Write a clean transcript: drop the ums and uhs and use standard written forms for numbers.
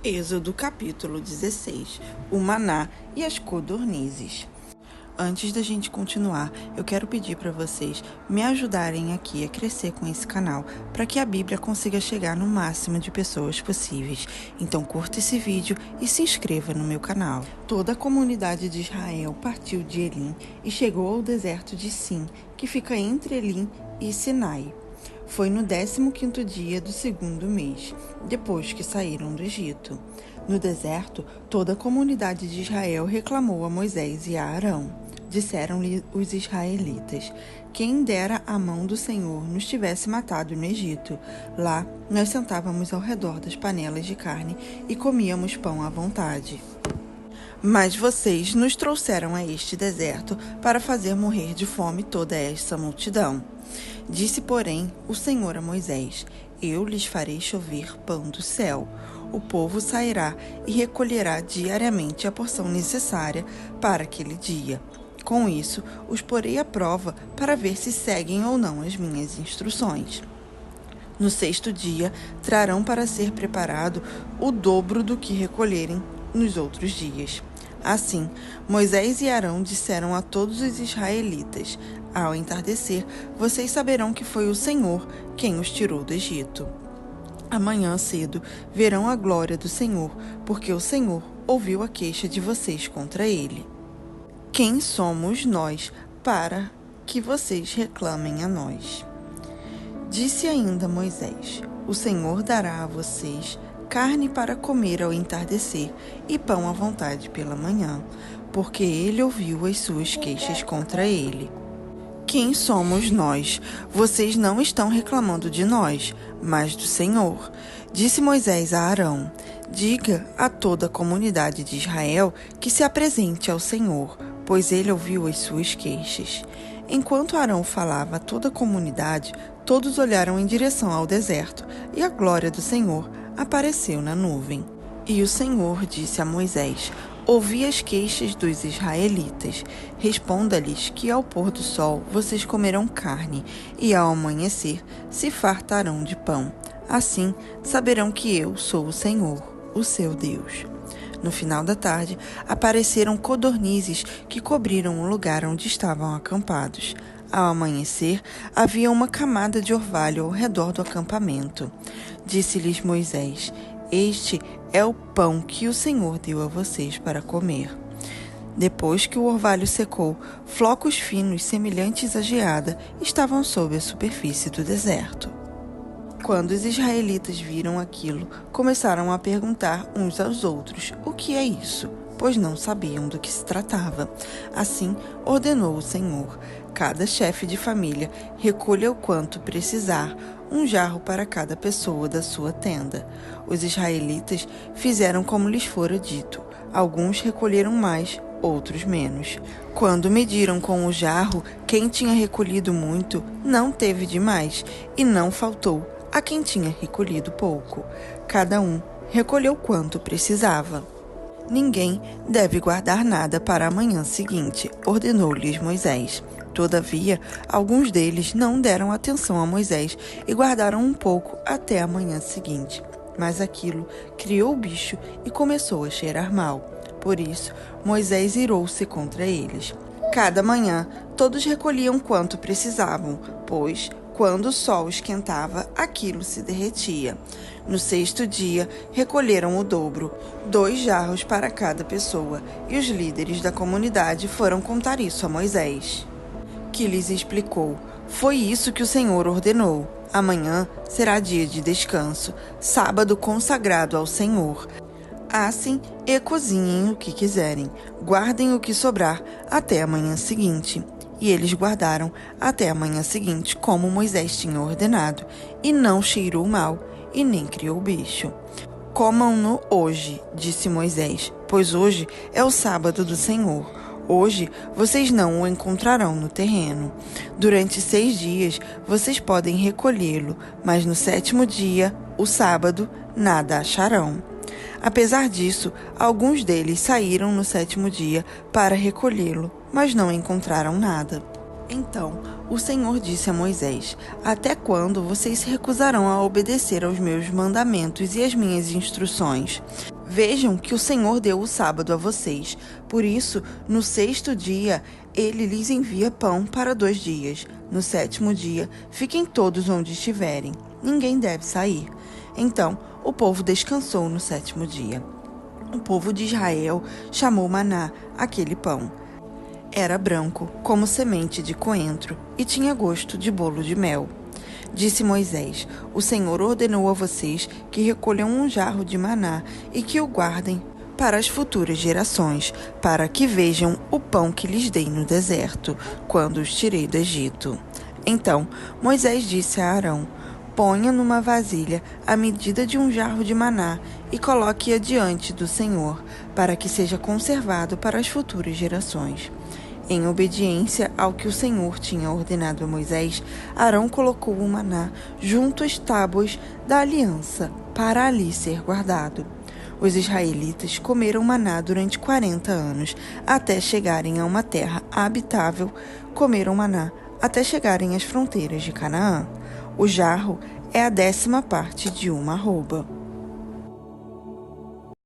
Êxodo capítulo 16, o maná e as codornizes. Antes da gente continuar, eu quero pedir para vocês me ajudarem aqui a crescer com esse canal, para que a Bíblia consiga chegar no máximo de pessoas possíveis. Então curta esse vídeo e se inscreva no meu canal. Toda a comunidade de Israel partiu de Elim e chegou ao deserto de Sim, que fica entre Elim e Sinai. Foi no 15º dia do 2º mês, depois que saíram do Egito. No deserto, toda a comunidade de Israel reclamou a Moisés e a Arão. Disseram-lhe os israelitas: quem dera a mão do Senhor nos tivesse matado no Egito. Lá, nós sentávamos ao redor das panelas de carne e comíamos pão à vontade. Mas vocês nos trouxeram a este deserto para fazer morrer de fome toda esta multidão. Disse, porém, o Senhor a Moisés: eu lhes farei chover pão do céu. O povo sairá e recolherá diariamente a porção necessária para aquele dia. Com isso, os porei à prova para ver se seguem ou não as minhas instruções. No 6º dia, trarão para ser preparado o dobro do que recolherem nos outros dias. Assim, Moisés e Arão disseram a todos os israelitas: ao entardecer, vocês saberão que foi o Senhor quem os tirou do Egito. Amanhã cedo verão a glória do Senhor, porque o Senhor ouviu a queixa de vocês contra ele. Quem somos nós para que vocês reclamem a nós? Disse ainda Moisés: o Senhor dará a vocês carne para comer ao entardecer e pão à vontade pela manhã, porque ele ouviu as suas queixas contra ele. Quem somos nós? Vocês não estão reclamando de nós, mas do Senhor. Disse Moisés a Arão: diga a toda a comunidade de Israel que se apresente ao Senhor, pois ele ouviu as suas queixas. Enquanto Arão falava a toda a comunidade, todos olharam em direção ao deserto, e a glória do Senhor apareceu na nuvem. E o Senhor disse a Moisés: ouvi as queixas dos israelitas. Responda-lhes que ao pôr do sol vocês comerão carne, e ao amanhecer se fartarão de pão. Assim saberão que eu sou o Senhor, o seu Deus. No final da tarde, apareceram codornizes que cobriram o lugar onde estavam acampados. Ao amanhecer, havia uma camada de orvalho ao redor do acampamento. Disse-lhes Moisés: este é o pão que o Senhor deu a vocês para comer. Depois que o orvalho secou, flocos finos semelhantes à geada estavam sob a superfície do deserto. Quando os israelitas viram aquilo, começaram a perguntar uns aos outros: o que é isso? Pois não sabiam do que se tratava. Assim, ordenou o Senhor: cada chefe de família recolha o quanto precisar, um jarro para cada pessoa da sua tenda. Os israelitas fizeram como lhes fora dito. Alguns recolheram mais, outros menos. Quando mediram com o jarro, quem tinha recolhido muito não teve demais, e não faltou a quem tinha recolhido pouco. Cada um recolheu quanto precisava. Ninguém deve guardar nada para a manhã seguinte, ordenou-lhes Moisés. Todavia, alguns deles não deram atenção a Moisés e guardaram um pouco até a manhã seguinte. Mas aquilo criou o bicho e começou a cheirar mal. Por isso, Moisés irou-se contra eles. Cada manhã, todos recolhiam quanto precisavam, pois, quando o sol esquentava, aquilo se derretia. No 6º dia, recolheram o dobro, 2 jarros para cada pessoa, e os líderes da comunidade foram contar isso a Moisés, que lhes explicou: foi isso que o Senhor ordenou. Amanhã será dia de descanso, sábado consagrado ao Senhor. Assem e cozinhem o que quiserem, guardem o que sobrar até a manhã seguinte. E eles guardaram até a manhã seguinte, como Moisés tinha ordenado, e não cheirou mal, e nem criou bicho. Comam-no hoje, disse Moisés, pois hoje é o sábado do Senhor. Hoje vocês não o encontrarão no terreno. Durante 6 dias vocês podem recolhê-lo, mas no 7º dia, o sábado, nada acharão. Apesar disso, alguns deles saíram no 7º dia para recolhê-lo, mas não encontraram nada. Então o Senhor disse a Moisés: Até quando vocês se recusarão a obedecer aos meus mandamentos e às minhas instruções? Vejam que o Senhor deu o sábado a vocês. Por isso, no 6º dia, ele lhes envia pão para 2 dias. No 7º dia, fiquem todos onde estiverem. Ninguém deve sair. Então, o povo descansou no 7º dia. O povo de Israel chamou maná aquele pão. Era branco, como semente de coentro, e tinha gosto de bolo de mel. Disse Moisés: O Senhor ordenou a vocês que recolham um jarro de maná e que o guardem para as futuras gerações, para que vejam o pão que lhes dei no deserto, quando os tirei do Egito. Então Moisés disse a Arão: Ponha numa vasilha a medida de um jarro de maná e coloque-a diante do Senhor, para que seja conservado para as futuras gerações. Em obediência ao que o Senhor tinha ordenado a Moisés, Arão colocou o maná junto às tábuas da aliança, para ali ser guardado. Os israelitas comeram maná durante 40 anos, até chegarem a uma terra habitável. Comeram maná até chegarem às fronteiras de Canaã. O jarro é a 10ª parte de uma arroba.